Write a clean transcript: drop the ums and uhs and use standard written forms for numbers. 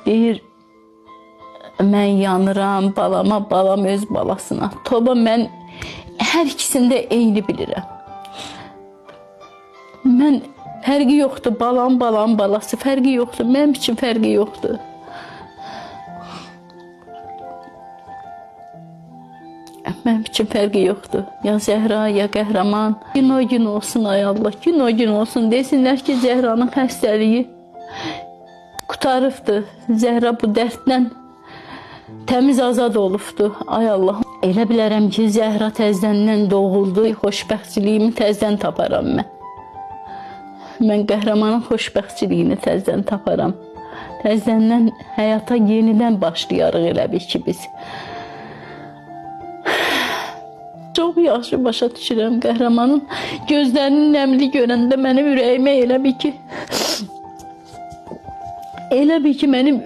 Deyir, mən yanıram balama, balam öz balasına. Toba mən hər ikisində eyni bilirəm. Mən fərqi yoxdur, balam balası, fərqi yoxdur, mənim üçün fərqi yoxdur. Mənim üçün fərqi yoxdur. Ya Zəhra, ya qəhrəman. Gün o gün olsun ay Allah, gün o gün olsun. Desinlər ki, Zəhranın xəstəliyi qutarıbdır. Zəhra bu dərddən təmiz azad olubdur. Ay Allah. Elə bilərəm ki, Zəhra təzədən doğuldu. Xoşbəxtçiliyimi təzədən taparam mən. Mən qəhrəmanın xoşbəxtçiliyini təzədən taparam. Təzədən həyata yenidən başlayarıq elə bil ki biz. Çox yaxşı başa düşürəm qəhrəmanın gözlərinin nəmli görəndə mənim ürəyimə elə bil ki mənim